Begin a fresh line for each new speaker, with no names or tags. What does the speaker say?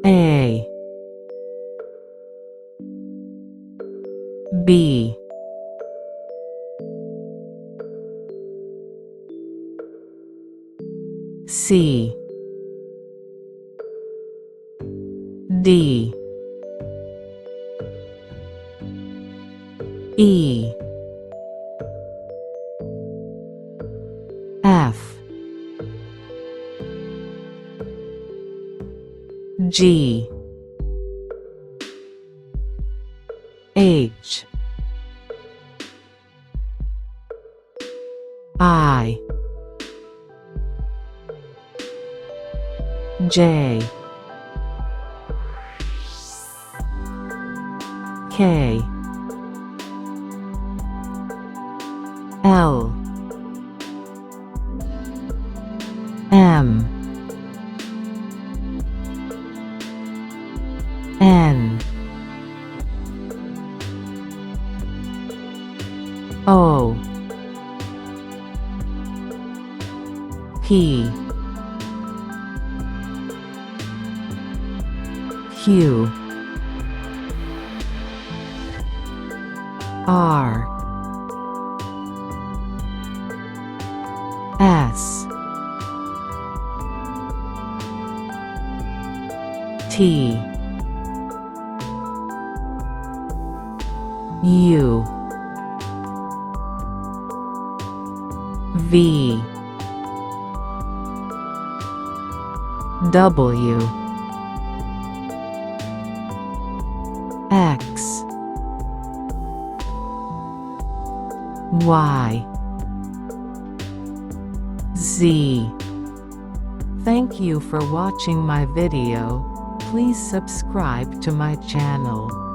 A B C D E F G H I J K L M N O P Q R S T U V W X Y Z. Thank you for watching my video. Please subscribe to my channel.